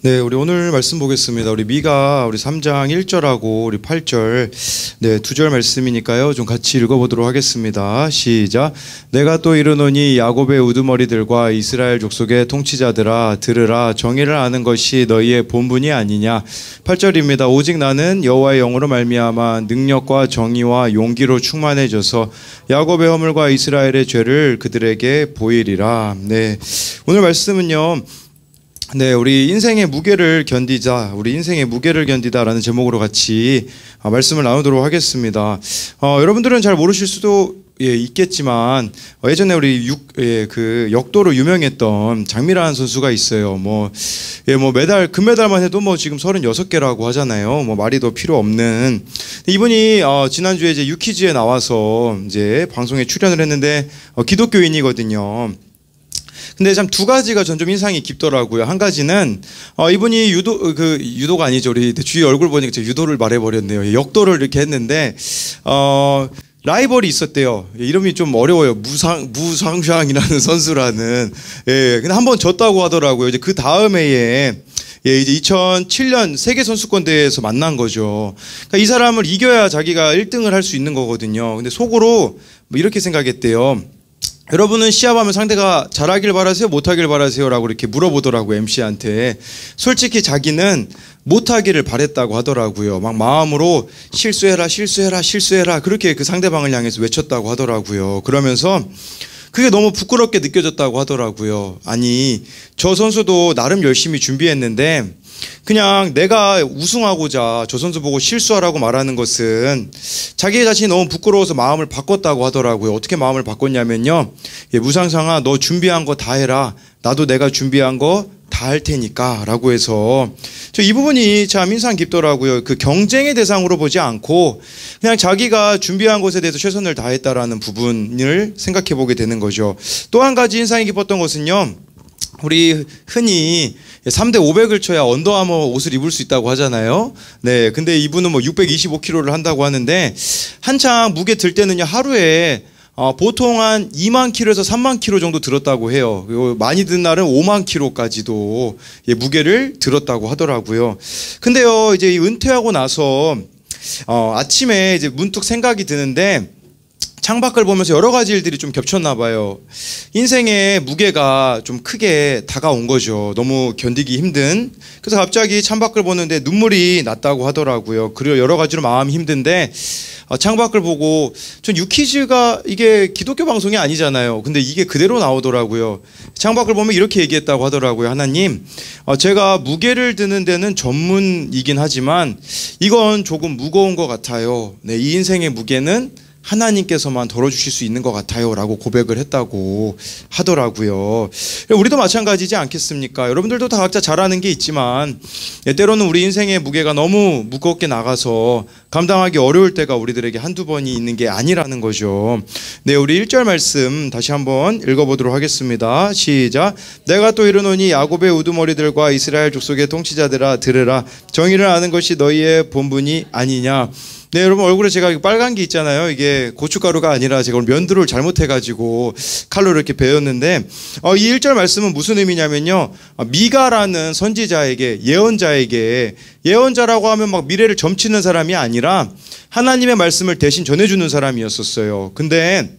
네, 우리 오늘 말씀 보겠습니다. 우리 미가 우리 3장 1절하고 우리 8절, 네, 2절 말씀이니까요. 좀 같이 읽어보도록 하겠습니다. 시작. 내가 또 이르노니 야곱의 우두머리들과 이스라엘 족속의 통치자들아 들으라. 정의를 아는 것이 너희의 본분이 아니냐. 8절입니다. 오직 나는 여호와의 영으로 말미암아 능력과 정의와 용기로 충만해져서 야곱의 허물과 이스라엘의 죄를 그들에게 보이리라. 네, 오늘 말씀은요. 네, 우리 인생의 무게를 견디자, 우리 인생의 무게를 견디다라는 제목으로 같이 말씀을 나누도록 하겠습니다. 여러분들은 잘 모르실 수도 있겠지만 예전에 우리 그 역도로 유명했던 장미란 선수가 있어요. 메달 금메달만 해도 지금 36개라고 하잖아요. 말이 더 필요 없는 이분이 지난주에 이제 유퀴즈에 나와서 이제 방송에 출연을 했는데 기독교인이거든요. 근데 참 두 가지가 전 좀 인상이 깊더라고요. 한 가지는 이분이 유도가 아니죠. 우리 주위 얼굴 보니까 제가 유도를 말해버렸네요. 역도를 이렇게 했는데 라이벌이 있었대요. 이름이 좀 어려워요. 무상샹이라는 선수라는. 예, 근데 한번 졌다고 하더라고요. 이제 그 다음 해에 이제 2007년 세계 선수권 대회에서 만난 거죠. 그러니까 이 사람을 이겨야 자기가 1등을 할 수 있는 거거든요. 근데 속으로 이렇게 생각했대요. 여러분은 시합하면 상대가 잘하길 바라세요? 못하길 바라세요? 라고 이렇게 물어보더라고요, MC한테. 솔직히 자기는 못하기를 바랬다고 하더라고요. 막 마음으로 실수해라, 실수해라, 실수해라. 그렇게 그 상대방을 향해서 외쳤다고 하더라고요. 그러면서 그게 너무 부끄럽게 느껴졌다고 하더라고요. 아니, 저 선수도 나름 열심히 준비했는데 그냥 내가 우승하고자 저 선수 보고 실수하라고 말하는 것은 자기 자신이 너무 부끄러워서 마음을 바꿨다고 하더라고요. 어떻게 마음을 바꿨냐면요. 무상상아, 너 준비한 거 다 해라. 나도 내가 준비한 거 다 할 테니까 라고 해서 이 부분이 참 인상 깊더라고요. 그 경쟁의 대상으로 보지 않고 그냥 자기가 준비한 것에 대해서 최선을 다했다라는 부분을 생각해 보게 되는 거죠. 또 한 가지 인상이 깊었던 것은요. 우리 흔히 3대 500을 쳐야 언더아머 옷을 입을 수 있다고 하잖아요. 네, 근데 이분은 625kg를 한다고 하는데 한창 무게 들 때는요 하루에 보통 한 2만 kg에서 3만 kg 정도 들었다고 해요. 그리고 많이 든 날은 5만 kg까지도 무게를 들었다고 하더라고요. 근데요 이제 은퇴하고 나서 아침에 이제 문득 생각이 드는데. 창밖을 보면서 여러 가지 일들이 좀 겹쳤나 봐요. 인생의 무게가 좀 크게 다가온 거죠. 너무 견디기 힘든. 그래서 갑자기 창밖을 보는데 눈물이 났다고 하더라고요. 그리고 여러 가지로 마음이 힘든데 창밖을 보고 전 유퀴즈가 이게 기독교 방송이 아니잖아요. 근데 이게 그대로 나오더라고요. 창밖을 보면 이렇게 얘기했다고 하더라고요. 하나님, 제가 무게를 드는 데는 전문이긴 하지만 이건 조금 무거운 것 같아요. 네, 이 인생의 무게는 하나님께서만 덜어주실 수 있는 것 같아요 라고 고백을 했다고 하더라고요. 우리도 마찬가지지 않겠습니까? 여러분들도 다 각자 잘하는 게 있지만 때로는 우리 인생의 무게가 너무 무겁게 나가서 감당하기 어려울 때가 우리들에게 한두 번이 있는 게 아니라는 거죠. 네, 우리 1절 말씀 다시 한번 읽어보도록 하겠습니다. 시작. 내가 또 이르노니 야곱의 우두머리들과 이스라엘 족속의 통치자들아 들으라. 정의를 아는 것이 너희의 본분이 아니냐. 네, 여러분 얼굴에 제가 빨간 게 있잖아요. 이게 고춧가루가 아니라 제가 오늘 면도를 잘못해가지고 칼로 이렇게 베었는데 이 1절 말씀은 무슨 의미냐면요. 미가라는 선지자에게 예언자라고 하면 막 미래를 점치는 사람이 아니라 하나님의 말씀을 대신 전해주는 사람이었었어요. 근데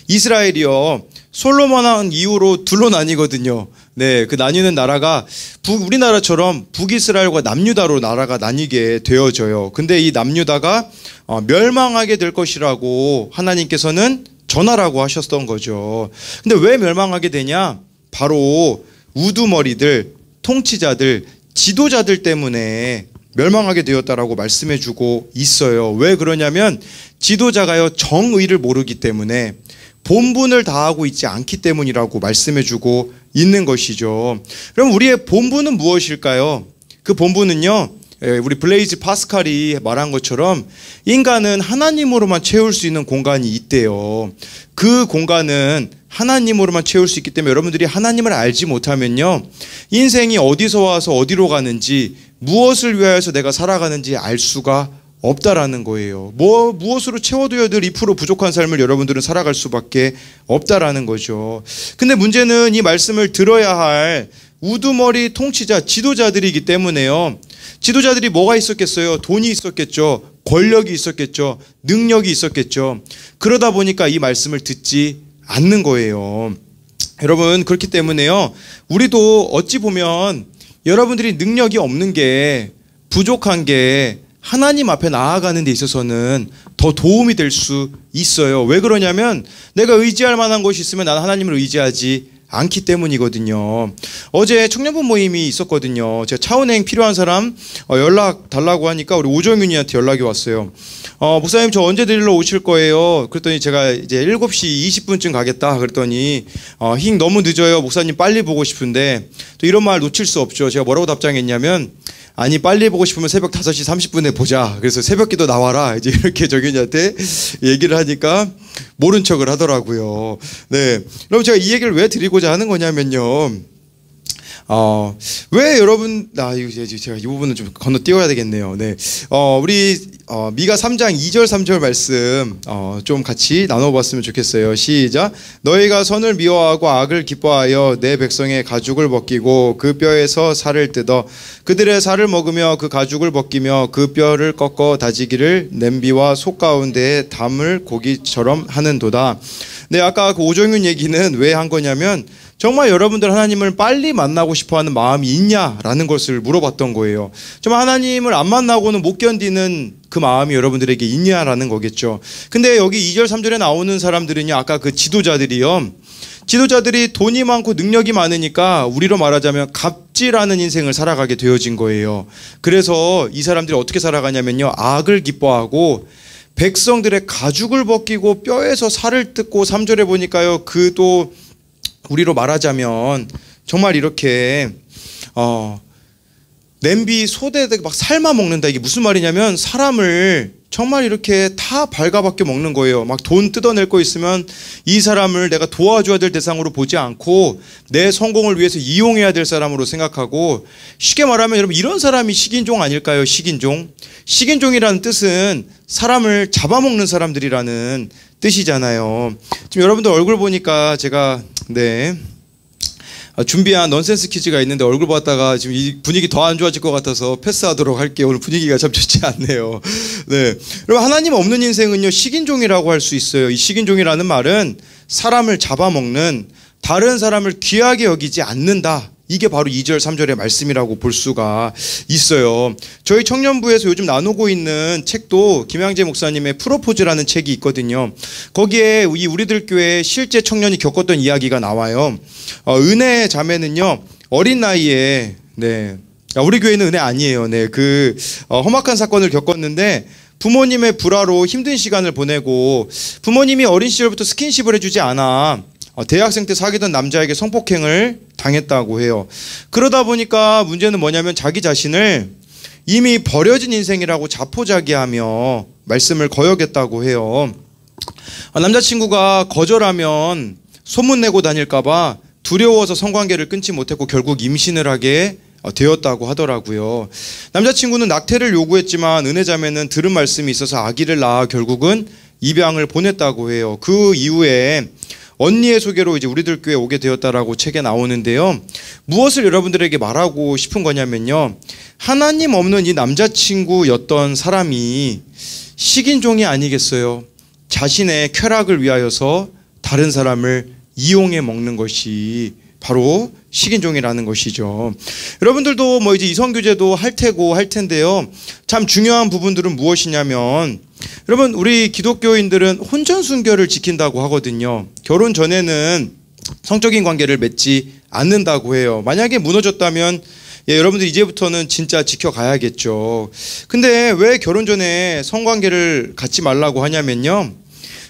이스라엘이요 솔로몬 왕 이후로 둘로 나뉘거든요. 네, 그 나뉘는 나라가 우리나라처럼 북이스라엘과 남유다로 나라가 나뉘게 되어져요. 근데 이 남유다가 멸망하게 될 것이라고 하나님께서는 전하라고 하셨던 거죠. 근데 왜 멸망하게 되냐? 바로 우두머리들, 통치자들, 지도자들 때문에 멸망하게 되었다라고 말씀해주고 있어요. 왜 그러냐면 지도자가요 정의를 모르기 때문에 본분을 다하고 있지 않기 때문이라고 말씀해주고 있는 것이죠. 그럼 우리의 본분은 무엇일까요? 그 본분은요, 우리 블레이즈 파스칼이 말한 것처럼 인간은 하나님으로만 채울 수 있는 공간이 있대요. 그 공간은 하나님으로만 채울 수 있기 때문에 여러분들이 하나님을 알지 못하면요, 인생이 어디서 와서 어디로 가는지, 무엇을 위하여서 내가 살아가는지 알 수가 없다라는 거예요. 무엇으로 채워둬야 될 2% 부족한 삶을 여러분들은 살아갈 수밖에 없다라는 거죠. 근데 문제는 이 말씀을 들어야 할 우두머리 통치자, 지도자들이기 때문에요. 지도자들이 뭐가 있었겠어요? 돈이 있었겠죠. 권력이 있었겠죠. 능력이 있었겠죠. 그러다 보니까 이 말씀을 듣지 않는 거예요. 여러분, 그렇기 때문에요. 우리도 어찌 보면 여러분들이 능력이 없는 게, 부족한 게 하나님 앞에 나아가는 데 있어서는 더 도움이 될 수 있어요. 왜 그러냐면 내가 의지할 만한 것이 있으면 나는 하나님을 의지하지 않기 때문이거든요. 어제 청년부 모임이 있었거든요. 제가 차은행 필요한 사람 연락 달라고 하니까 우리 오정윤이한테 연락이 왔어요. 목사님 저 언제 드리러 오실 거예요? 그랬더니 제가 이제 7시 20분쯤 가겠다 그랬더니 힝 너무 늦어요. 목사님 빨리 보고 싶은데 또 이런 말 놓칠 수 없죠. 제가 뭐라고 답장했냐면 아니 빨리 보고 싶으면 새벽 5시 30분에 보자. 그래서 새벽기도 나와라. 이제 이렇게 정윤이한테 얘기를 하니까 모른 척을 하더라고요. 네, 그럼 제가 이 얘기를 왜 드리고자 하는 거냐면요. 왜 여러분, 제가 이 부분은 좀 건너뛰어야 되겠네요. 네. 우리, 미가 3장 2절 3절 말씀, 좀 같이 나눠봤으면 좋겠어요. 시작. 너희가 선을 미워하고 악을 기뻐하여 내 백성의 가죽을 벗기고 그 뼈에서 살을 뜯어 그들의 살을 먹으며 그 가죽을 벗기며 그 뼈를 꺾어 다지기를 냄비와 속 가운데에 담을 고기처럼 하는도다. 네, 아까 그 오정윤 얘기는 왜 한 거냐면 정말 여러분들 하나님을 빨리 만나고 싶어하는 마음이 있냐라는 것을 물어봤던 거예요. 정말 하나님을 안 만나고는 못 견디는 그 마음이 여러분들에게 있냐라는 거겠죠. 근데 여기 2절 3절에 나오는 사람들은요, 아까 그 지도자들이요, 지도자들이 돈이 많고 능력이 많으니까 우리로 말하자면 갑질하는 인생을 살아가게 되어진 거예요. 그래서 이 사람들이 어떻게 살아가냐면요, 악을 기뻐하고 백성들의 가죽을 벗기고 뼈에서 살을 뜯고, 3절에 보니까요, 그도 우리로 말하자면 정말 이렇게 냄비 소대에 막 삶아 먹는다. 이게 무슨 말이냐면 사람을 정말 이렇게 다 발가벗겨 먹는 거예요. 막 돈 뜯어낼 거 있으면 이 사람을 내가 도와줘야 될 대상으로 보지 않고 내 성공을 위해서 이용해야 될 사람으로 생각하고, 쉽게 말하면 여러분 이런 사람이 식인종 아닐까요? 식인종. 식인종이라는 뜻은 사람을 잡아먹는 사람들이라는 뜻이잖아요. 지금 여러분들 얼굴 보니까 제가 준비한 넌센스 퀴즈가 있는데 얼굴 봤다가 지금 이 분위기 더 안 좋아질 것 같아서 패스하도록 할게요. 오늘 분위기가 참 좋지 않네요. 네, 여러분 하나님 없는 인생은요 식인종이라고 할 수 있어요. 이 식인종이라는 말은 사람을 잡아먹는, 다른 사람을 귀하게 여기지 않는다. 이게 바로 2절 3절의 말씀이라고 볼 수가 있어요. 저희 청년부에서 요즘 나누고 있는 책도 김양재 목사님의 프로포즈라는 책이 있거든요. 거기에 우리들 교회 실제 청년이 겪었던 이야기가 나와요. 은혜 자매는요, 어린 나이에, 우리 교회는 은혜 아니에요. 험악한 사건을 겪었는데 부모님의 불화로 힘든 시간을 보내고, 부모님이 어린 시절부터 스킨십을 해주지 않아 대학생 때 사귀던 남자에게 성폭행을 당했다고 해요. 그러다 보니까 문제는 뭐냐면 자기 자신을 이미 버려진 인생이라고 자포자기하며 말씀을 거역했다고 해요. 남자친구가 거절하면 소문내고 다닐까봐 두려워서 성관계를 끊지 못했고 결국 임신을 하게 되었다고 하더라고요. 남자친구는 낙태를 요구했지만 은혜자매는 들은 말씀이 있어서 아기를 낳아 결국은 입양을 보냈다고 해요. 그 이후에 언니의 소개로 이제 우리들 교회에 오게 되었다라고 책에 나오는데요. 무엇을 여러분들에게 말하고 싶은 거냐면요, 하나님 없는 이 남자친구였던 사람이 식인종이 아니겠어요? 자신의 쾌락을 위하여서 다른 사람을 이용해 먹는 것이 바로 식인종이라는 것이죠. 여러분들도 뭐 이제 이성교제도 할 테고 할 텐데요, 참 중요한 부분들은 무엇이냐면, 여러분 우리 기독교인들은 혼전순결을 지킨다고 하거든요. 결혼 전에는 성적인 관계를 맺지 않는다고 해요. 만약에 무너졌다면 여러분들 이제부터는 진짜 지켜가야겠죠. 근데 왜 결혼 전에 성관계를 갖지 말라고 하냐면요,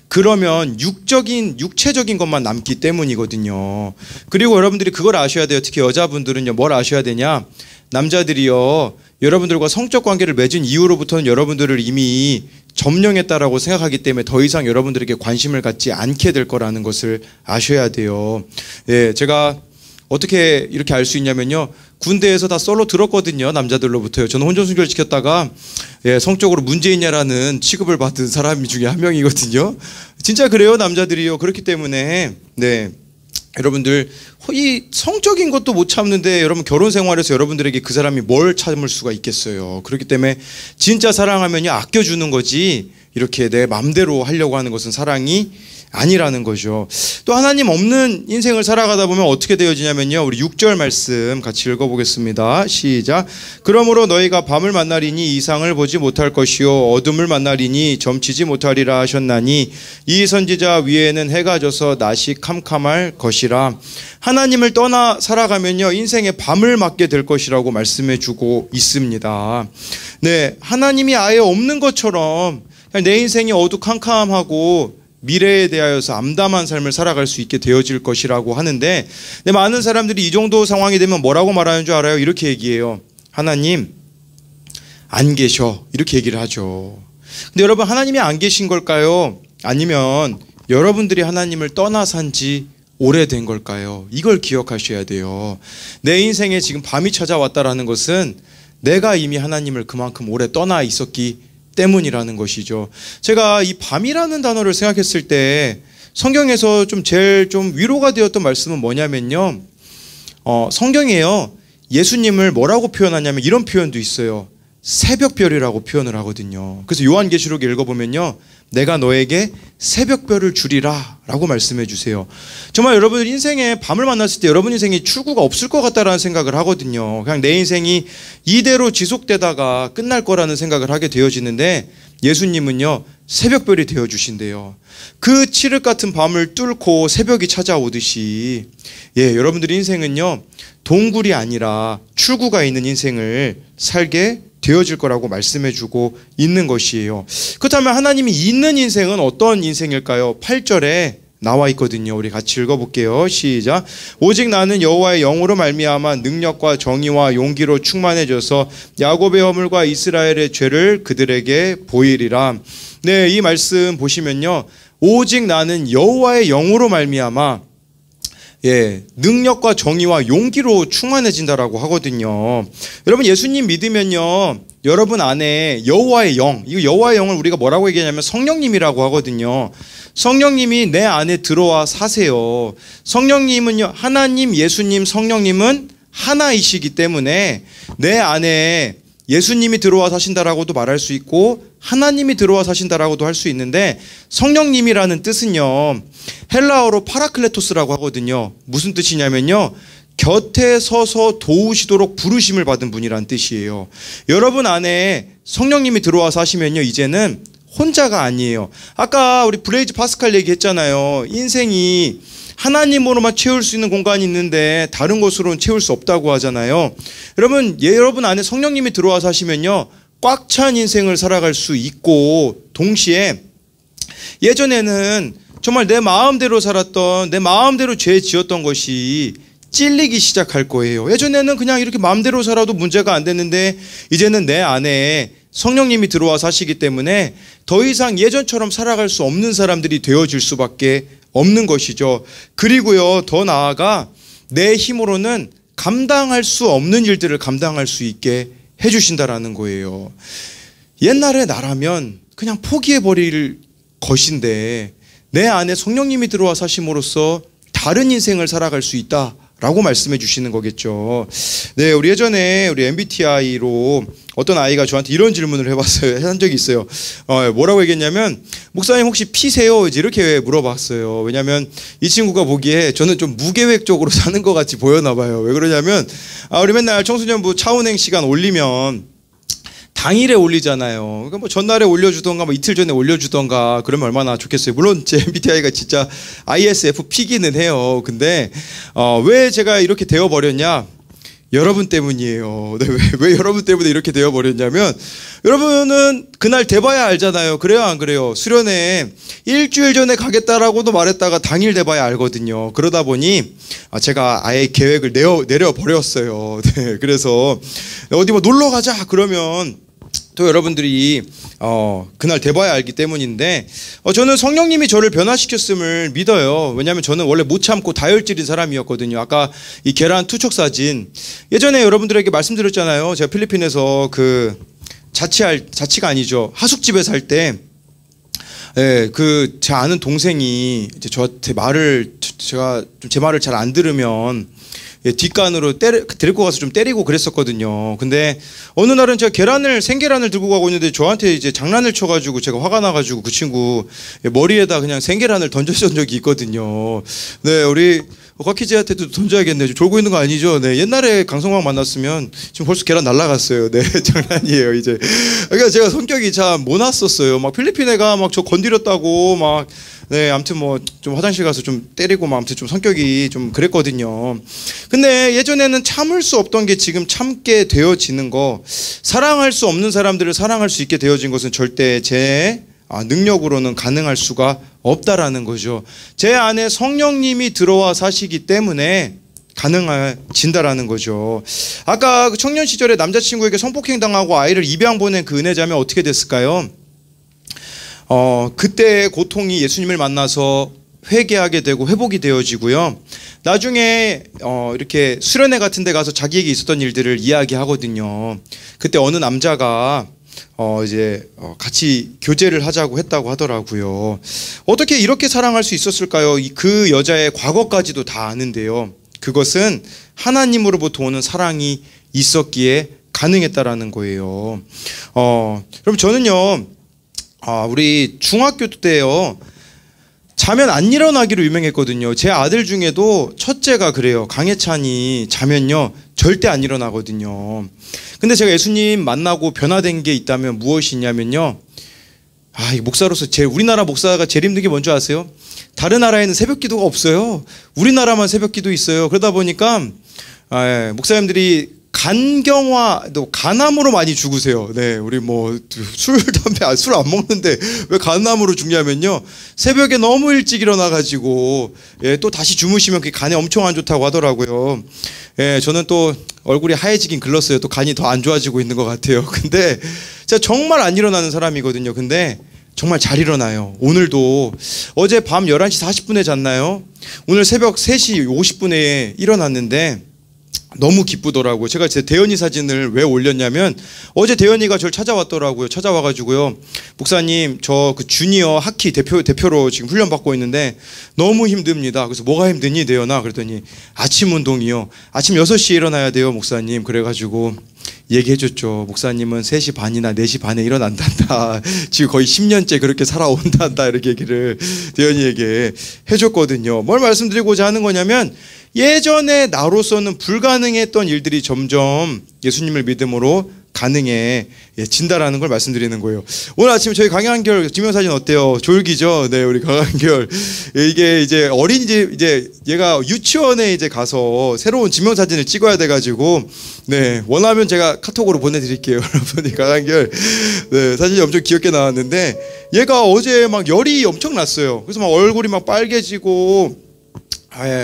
그러면 육체적인 것만 남기 때문이거든요. 그리고 여러분들이 그걸 아셔야 돼요. 특히 여자분들은요, 뭘 아셔야 되냐, 남자들이요, 여러분들과 성적 관계를 맺은 이후로부터는 여러분들을 이미 점령했다라고 생각하기 때문에 더 이상 여러분들에게 관심을 갖지 않게 될 거라는 것을 아셔야 돼요. 예, 제가 어떻게 이렇게 알 수 있냐면요, 군대에서 다 썰로 들었거든요. 남자들로부터요. 저는 혼전순결 지켰다가 성적으로 문제 있냐라는 취급을 받은 사람 중에 한 명이거든요. 진짜 그래요, 남자들이요. 그렇기 때문에 여러분들 이 성적인 것도 못 참는데 여러분 결혼 생활에서 여러분들에게 그 사람이 뭘 참을 수가 있겠어요. 그렇기 때문에 진짜 사랑하면요 아껴주는 거지 이렇게 내 맘대로 하려고 하는 것은 사랑이 아니라는 거죠. 또 하나님 없는 인생을 살아가다 보면 어떻게 되어지냐면요, 우리 6절 말씀 같이 읽어보겠습니다. 시작. 그러므로 너희가 밤을 만나리니 이상을 보지 못할 것이요 어둠을 만나리니 점치지 못하리라 하셨나니 이 선지자 위에는 해가 져서 낮이 캄캄할 것이라. 하나님을 떠나 살아가면요 인생에 밤을 맞게 될 것이라고 말씀해 주고 있습니다. 네, 하나님이 아예 없는 것처럼 그냥 내 인생이 어두캄캄하고 미래에 대하여서 암담한 삶을 살아갈 수 있게 되어질 것이라고 하는데, 네, 많은 사람들이 이 정도 상황이 되면 뭐라고 말하는 줄 알아요? 이렇게 얘기해요. 하나님 안 계셔, 이렇게 얘기를 하죠. 근데 여러분, 하나님이 안 계신 걸까요? 아니면 여러분들이 하나님을 떠나 산지 오래된 걸까요? 이걸 기억하셔야 돼요. 내 인생에 지금 밤이 찾아왔다라는 것은 내가 이미 하나님을 그만큼 오래 떠나 있었기 때문이라는 것이죠. 제가 이 밤이라는 단어를 생각했을 때 성경에서 제일 위로가 되었던 말씀은 뭐냐면요, 성경에요 예수님을 뭐라고 표현하냐면 이런 표현도 있어요. 새벽별이라고 표현을 하거든요. 그래서 요한계시록에 읽어보면요, 내가 너에게 새벽별을 주리라 라고 말씀해 주세요. 정말 여러분들 인생에 밤을 만났을 때 여러분 인생에 출구가 없을 것 같다라는 생각을 하거든요. 그냥 내 인생이 이대로 지속되다가 끝날 거라는 생각을 하게 되어지는데, 예수님은요 새벽별이 되어 주신대요. 그 칠흑 같은 밤을 뚫고 새벽이 찾아오듯이, 여러분들의 인생은요 동굴이 아니라 출구가 있는 인생을 살게 되어질 거라고 말씀해주고 있는 것이에요. 그렇다면 하나님이 있는 인생은 어떤 인생일까요? 8절에 나와 있거든요. 우리 같이 읽어볼게요. 시작. 오직 나는 여호와의 영으로 말미암아 능력과 정의와 용기로 충만해져서 야곱의 허물과 이스라엘의 죄를 그들에게 보이리라. 네, 이 말씀 보시면요, 오직 나는 여호와의 영으로 말미암아 능력과 정의와 용기로 충만해진다라고 하거든요. 여러분, 예수님 믿으면요 여러분 안에 여호와의 영, 이거 여호와의 영을 우리가 뭐라고 얘기하냐면 성령님이라고 하거든요. 성령님이 내 안에 들어와 사세요. 성령님은요, 하나님, 예수님, 성령님은 하나이시기 때문에 내 안에 예수님이 들어와 사신다라고도 말할 수 있고 하나님이 들어와 사신다라고도 할 수 있는데, 성령님이라는 뜻은요 헬라어로 파라클레토스라고 하거든요. 무슨 뜻이냐면요, 곁에 서서 도우시도록 부르심을 받은 분이란 뜻이에요. 여러분 안에 성령님이 들어와 사시면요 이제는 혼자가 아니에요. 아까 우리 브레이즈 파스칼 얘기했잖아요. 인생이 하나님으로만 채울 수 있는 공간이 있는데 다른 것으로는 채울 수 없다고 하잖아요. 여러분 안에 성령님이 들어와 사시면요 꽉 찬 인생을 살아갈 수 있고, 동시에 예전에는 정말 내 마음대로 살았던, 내 마음대로 죄 지었던 것이 찔리기 시작할 거예요. 예전에는 그냥 이렇게 마음대로 살아도 문제가 안 됐는데 이제는 내 안에 성령님이 들어와 사시기 때문에 더 이상 예전처럼 살아갈 수 없는 사람들이 되어질 수밖에 없는 것이죠. 그리고요, 더 나아가 내 힘으로는 감당할 수 없는 일들을 감당할 수 있게 해주신다라는 거예요. 옛날에 나라면 그냥 포기해버릴 것인데 내 안에 성령님이 들어와 사심으로써 다른 인생을 살아갈 수 있다라고 말씀해 주시는 거겠죠. 네, 우리 예전에 우리 MBTI로 어떤 아이가 저한테 이런 질문을 한 적이 있어요. 뭐라고 얘기했냐면, 목사님 혹시 P세요? 이제 이렇게 물어봤어요. 왜냐면 이 친구가 보기에 저는 좀 무계획적으로 사는 것 같이 보였나 봐요. 왜 그러냐면, 우리 맨날 청소년부 차운행 시간 올리면 당일에 올리잖아요. 그러니까 뭐 전날에 올려주던가 뭐 이틀 전에 올려주던가 그러면 얼마나 좋겠어요. 물론 제 MBTI가 진짜 ISFP기는 해요. 근데 왜 제가 이렇게 되어버렸냐? 여러분 때문이에요. 네, 왜 여러분 때문에 이렇게 되어버렸냐면, 여러분은 그날 돼봐야 알잖아요. 그래요, 안 그래요? 수련회 일주일 전에 가겠다라고도 말했다가 당일 돼봐야 알거든요. 그러다 보니 제가 아예 계획을 내려버렸어요. 네, 그래서 어디 뭐 놀러 가자 그러면 또 여러분들이 그날 돼봐야 알기 때문인데, 저는 성령님이 저를 변화시켰음을 믿어요. 왜냐하면 저는 원래 못 참고 다혈질인 사람이었거든요. 아까 이 계란 투척 사진, 예전에 여러분들에게 말씀드렸잖아요. 제가 필리핀에서 그 자취가 아니죠, 하숙집에 살 때 그 제 아는 동생이 이제 저한테 말을 제가 좀 제 말을 잘 안 들으면 뒷간으로 데리고 가서 좀 때리고 그랬었거든요. 근데 어느 날은 제가 생계란을 들고 가고 있는데 저한테 이제 장난을 쳐가지고 제가 화가 나가지고 그 친구 머리에다 그냥 생계란을 던져준 적이 있거든요. 네, 우리 곽희재한테도 던져야겠네요. 졸고 있는 거 아니죠? 네, 옛날에 강성광 만났으면 지금 벌써 계란 날라갔어요. 네, 장난이에요, 이제. 그러니까 제가 성격이 참 모났었어요. 막 필리핀 애가 막 저 건드렸다고 막, 네, 아무튼 뭐 좀 화장실 가서 좀 때리고 막 아무튼 좀 성격이 좀 그랬거든요. 근데 예전에는 참을 수 없던 게 지금 참게 되어지는 거, 사랑할 수 없는 사람들을 사랑할 수 있게 되어진 것은 절대 제 능력으로는 가능할 수가 없다라는 거죠. 제 안에 성령님이 들어와 사시기 때문에 가능해진다라는 거죠. 아까 그 청년 시절에 남자친구에게 성폭행 당하고 아이를 입양 보낸 그 은혜자면 어떻게 됐을까요? 그때의 고통이 예수님을 만나서 회개하게 되고 회복이 되어지고요. 나중에 이렇게 수련회 같은 데 가서 자기에게 있었던 일들을 이야기하거든요. 그때 어느 남자가 같이 교제를 하자고 했다고 하더라고요. 어떻게 이렇게 사랑할 수 있었을까요? 그 여자의 과거까지도 다 아는데요. 그것은 하나님으로부터 오는 사랑이 있었기에 가능했다라는 거예요. 그럼 저는요, 우리 중학교 때요, 자면 안 일어나기로 유명했거든요. 제 아들 중에도 첫째가 그래요. 강혜찬이 자면요 절대 안 일어나거든요. 근데 제가 예수님 만나고 변화된 게 있다면 무엇이냐면요, 이 목사로서 우리나라 목사가 제일 힘든 게 뭔지 아세요? 다른 나라에는 새벽 기도가 없어요. 우리나라만 새벽 기도 있어요. 그러다 보니까 목사님들이 간경화도 간암으로 많이 죽으세요. 네, 우리 뭐 술, 담배, 술 안 먹는데 왜 간암으로 죽냐면요, 새벽에 너무 일찍 일어나가지고 또 다시 주무시면 그게 간에 엄청 안 좋다고 하더라고요. 저는 또 얼굴이 하얘지긴 글렀어요. 또 간이 더 안 좋아지고 있는 것 같아요. 근데 제가 정말 안 일어나는 사람이거든요. 근데 정말 잘 일어나요. 오늘도 어제 밤 11시 40분에 잤나요? 오늘 새벽 3시 50분에 일어났는데 너무 기쁘더라고요. 제가 제 대현이 사진을 왜 올렸냐면, 어제 대현이가 저를 찾아왔더라고요. 찾아와가지고요, 목사님 저 그 주니어 하키 대표로 지금 훈련 받고 있는데 너무 힘듭니다. 그래서 뭐가 힘드니 대현아? 그랬더니 아침 운동이요. 아침 6시에 일어나야 돼요 목사님. 그래가지고 얘기해줬죠. 목사님은 3시 반이나 4시 반에 일어난단다. 지금 거의 10년째 그렇게 살아온단다. 이렇게 얘기를 대현이에게 해줬거든요. 뭘 말씀드리고자 하는 거냐면, 예전에 나로서는 불가능했던 일들이 점점 예수님을 믿음으로 가능해진다라는 걸 말씀드리는 거예요. 오늘 아침에 저희 강한결 증명사진 어때요? 졸기죠? 네, 우리 강한결. 이게 이제 어린이집, 이제 얘가 유치원에 이제 가서 새로운 증명사진을 찍어야 돼가지고, 네, 원하면 제가 카톡으로 보내드릴게요. 여러분, 강한결. 네, 사진이 엄청 귀엽게 나왔는데, 얘가 어제 막 열이 엄청 났어요. 그래서 막 얼굴이 막 빨개지고,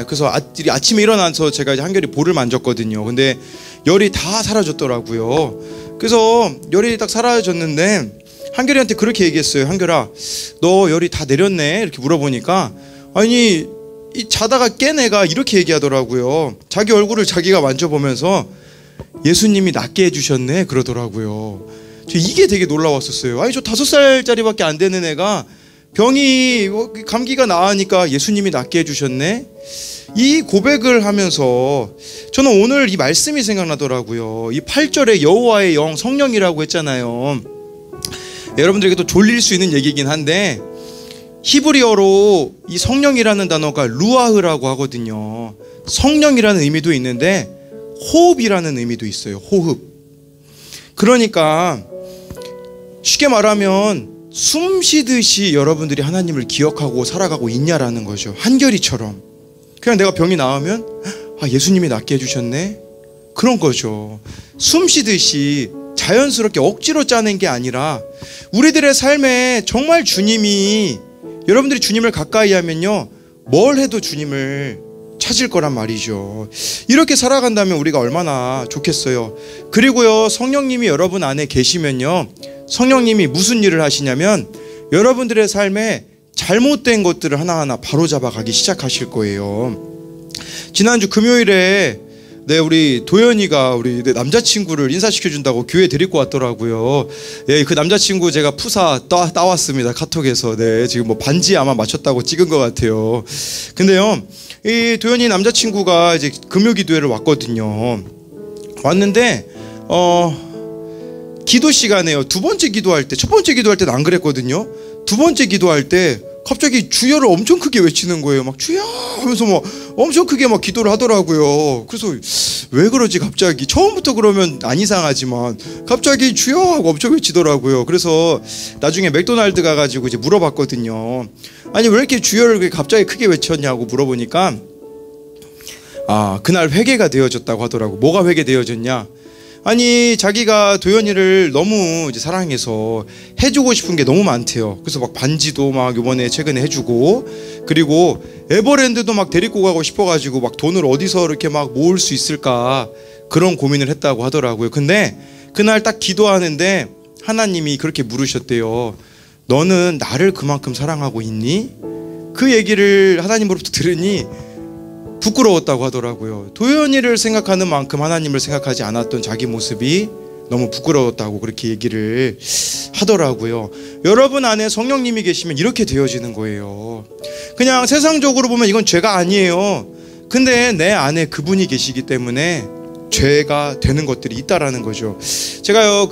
그래서 아침에 일어나서 제가 이제 한결이 볼을 만졌거든요. 근데 열이 다 사라졌더라고요. 그래서 열이 딱 사라졌는데 한결이한테 그렇게 얘기했어요. 한결아, 너 열이 다 내렸네? 이렇게 물어보니까, 아니 자다가 깬 애가 이렇게 얘기하더라고요. 자기 얼굴을 자기가 만져보면서 예수님이 낫게 해주셨네 그러더라고요. 이게 되게 놀라웠었어요. 아니 저 5살짜리밖에 안 되는 애가 병이 감기가 나으니까 예수님이 낫게 해주셨네. 이 고백을 하면서 저는 오늘 이 말씀이 생각나더라고요. 이 8절에 여호와의 영 성령이라고 했잖아요. 여러분들에게도 졸릴 수 있는 얘기긴 한데, 히브리어로 이 성령이라는 단어가 루아흐라고 하거든요. 성령이라는 의미도 있는데 호흡이라는 의미도 있어요. 호흡. 그러니까 쉽게 말하면 숨 쉬듯이 여러분들이 하나님을 기억하고 살아가고 있냐라는 거죠. 한결이처럼. 그냥 내가 병이 나으면 예수님이 낫게 해주셨네, 그런 거죠. 숨 쉬듯이 자연스럽게 억지로 짜낸 게 아니라, 우리들의 삶에 정말 주님이, 여러분들이 주님을 가까이 하면요 뭘 해도 주님을 찾을 거란 말이죠. 이렇게 살아간다면 우리가 얼마나 좋겠어요. 그리고요, 성령님이 여러분 안에 계시면요, 성령님이 무슨 일을 하시냐면 여러분들의 삶에 잘못된 것들을 하나하나 바로잡아 가기 시작하실 거예요. 지난주 금요일에 우리 도연이가 우리 남자친구를 인사시켜준다고 교회 데리고 왔더라고요. 그 남자친구 제가 푸사 따왔습니다. 카톡에서. 지금 뭐 반지 아마 맞췄다고 찍은 것 같아요. 근데요, 이 도현이 남자친구가 이제 금요기도회를 왔거든요. 왔는데 기도 시간에요. 두 번째 기도할 때, 첫 번째 기도할 때는 안 그랬거든요. 두 번째 기도할 때 갑자기 주여를 엄청 크게 외치는 거예요. 막 주여 하면서 막 엄청 크게 막 기도를 하더라고요. 그래서 왜 그러지 갑자기? 처음부터 그러면 안 이상하지만 갑자기 주여 하고 엄청 외치더라고요. 그래서 나중에 맥도날드 가가지고 이제 물어봤거든요. 아니 왜 이렇게 주여를 갑자기 크게 외쳤냐고 물어보니까 그날 회개가 되어졌다고 하더라고. 뭐가 회개되어졌냐? 아니 자기가 도현이를 너무 이제 사랑해서 해주고 싶은 게 너무 많대요. 그래서 막 반지도 막 이번에 최근에 해주고, 그리고 에버랜드도 막 데리고 가고 싶어가지고 막 돈을 어디서 이렇게 막 모을 수 있을까 그런 고민을 했다고 하더라고요. 근데 그날 딱 기도하는데 하나님이 그렇게 물으셨대요. 너는 나를 그만큼 사랑하고 있니? 그 얘기를 하나님으로부터 들으니 부끄러웠다고 하더라고요. 도현이를 생각하는 만큼 하나님을 생각하지 않았던 자기 모습이 너무 부끄러웠다고 그렇게 얘기를 하더라고요. 여러분 안에 성령님이 계시면 이렇게 되어지는 거예요. 그냥 세상적으로 보면 이건 죄가 아니에요. 근데 내 안에 그분이 계시기 때문에 죄가 되는 것들이 있다라는 거죠. 제가요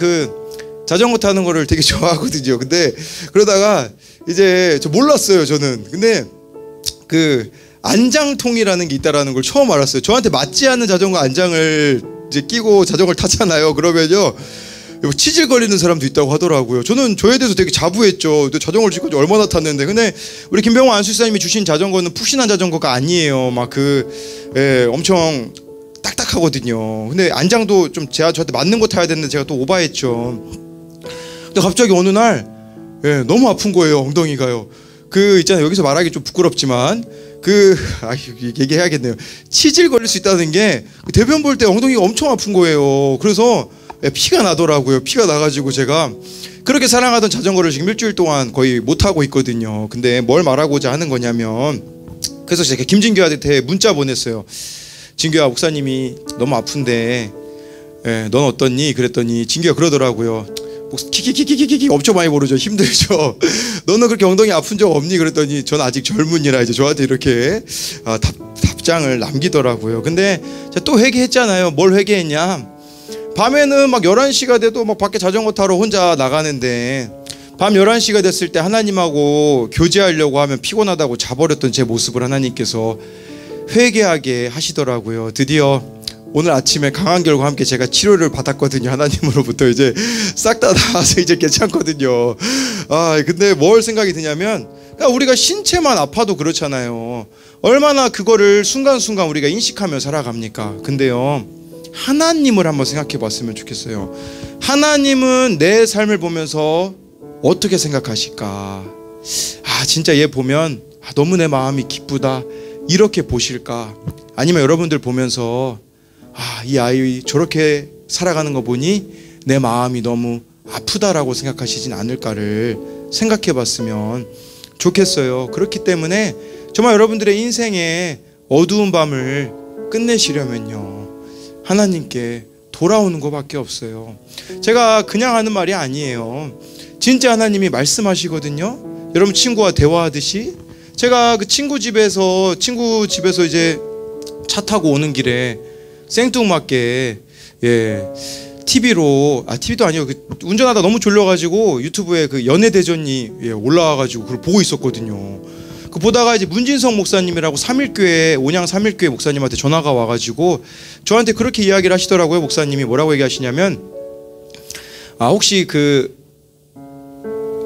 자전거 타는 거를 되게 좋아하거든요. 근데 그러다가 이제 저 몰랐어요 저는. 근데 안장통이라는 게 있다라는 걸 처음 알았어요. 저한테 맞지 않는 자전거 안장을 이제 끼고 자전거를 타잖아요. 그러면요 치질거리는 사람도 있다고 하더라고요. 저는 저에 대해서 되게 자부했죠. 자전거를 지금까지 얼마나 탔는데. 근데 우리 김병호 안수사님이 주신 자전거는 푹신한 자전거가 아니에요. 막 엄청 딱딱하거든요. 근데 안장도 좀 저한테 맞는 거 타야 되는데 제가 또 오바했죠. 근데 갑자기 어느 날 너무 아픈 거예요. 엉덩이가요. 있잖아요. 여기서 말하기 좀 부끄럽지만 얘기해야겠네요. 치질 걸릴 수 있다는 게 대변 볼 때 엉덩이가 엄청 아픈 거예요. 그래서 피가 나더라고요. 피가 나가지고 제가 그렇게 사랑하던 자전거를 지금 일주일 동안 거의 못 타고 있거든요. 근데 뭘 말하고자 하는 거냐면, 그래서 제가 김진규한테 문자 보냈어요. 진규야, 목사님이 너무 아픈데 넌 어떻니? 그랬더니 진규가 그러더라고요. 키키키키키키 엄청 많이 모르죠. 힘들죠. 너는 그렇게 엉덩이 아픈 적 없니? 그랬더니 전 아직 젊은이라 이제 저한테 이렇게 답장을 남기더라고요. 근데 제가 또 회개했잖아요. 뭘 회개했냐? 밤에는 막 11시가 돼도 막 밖에 자전거 타러 혼자 나가는데 밤 11시가 됐을 때 하나님하고 교제하려고 하면 피곤하다고 자버렸던 제 모습을 하나님께서 회개하게 하시더라고요. 드디어 오늘 아침에 강한결과 함께 제가 치료를 받았거든요. 하나님으로부터 이제 싹 다 나와서 이제 괜찮거든요. 근데 뭘 생각이 드냐면, 우리가 신체만 아파도 그렇잖아요. 얼마나 그거를 순간순간 우리가 인식하며 살아갑니까? 근데요, 하나님을 한번 생각해 봤으면 좋겠어요. 하나님은 내 삶을 보면서 어떻게 생각하실까? 진짜 얘 보면 너무 내 마음이 기쁘다, 이렇게 보실까? 아니면 여러분들 보면서 이 아이 저렇게 살아가는 거 보니 내 마음이 너무 아프다라고 생각하시진 않을까를 생각해 봤으면 좋겠어요. 그렇기 때문에 정말 여러분들의 인생의 어두운 밤을 끝내시려면요, 하나님께 돌아오는 것밖에 없어요. 제가 그냥 하는 말이 아니에요. 진짜 하나님이 말씀하시거든요. 여러분 친구와 대화하듯이. 제가 그 친구 집에서 이제 차 타고 오는 길에 생뚱맞게 TV도 아니고 운전하다 너무 졸려가지고 유튜브에 연애대전이 올라와가지고 그걸 보고 있었거든요. 보다가 이제 문진성 목사님이라고 온양 3일교회 목사님한테 전화가 와가지고 저한테 그렇게 이야기를 하시더라고요. 목사님이 뭐라고 얘기하시냐면, 혹시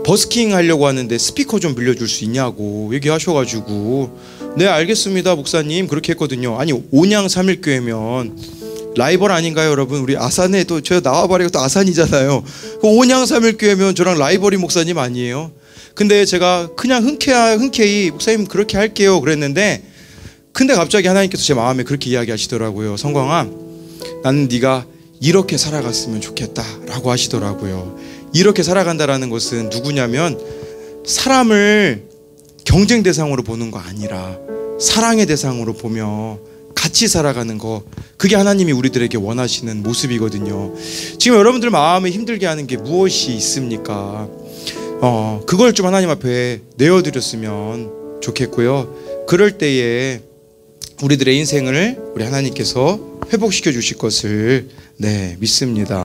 버스킹 하려고 하는데 스피커 좀 빌려줄 수 있냐고 얘기하셔가지고, 네 알겠습니다 목사님, 그렇게 했거든요. 아니 온양 3일교회면 라이벌 아닌가요 여러분? 우리 아산에 또 저 나와버리고 또 아산이잖아요. 온양 3일교회면 저랑 라이벌이 목사님 아니에요? 근데 제가 그냥 흔쾌히 목사님 그렇게 할게요 그랬는데, 근데 갑자기 하나님께서 제 마음에 그렇게 이야기하시더라고요. 성광아, 나는 네가 이렇게 살아갔으면 좋겠다 라고 하시더라고요. 이렇게 살아간다라는 것은 누구냐면, 사람을 경쟁 대상으로 보는 거 아니라 사랑의 대상으로 보며 같이 살아가는 거, 그게 하나님이 우리들에게 원하시는 모습이거든요. 지금 여러분들 마음을 힘들게 하는 게 무엇이 있습니까? 그걸 좀 하나님 앞에 내어드렸으면 좋겠고요. 그럴 때에 우리들의 인생을 우리 하나님께서 회복시켜 주실 것을 믿습니다.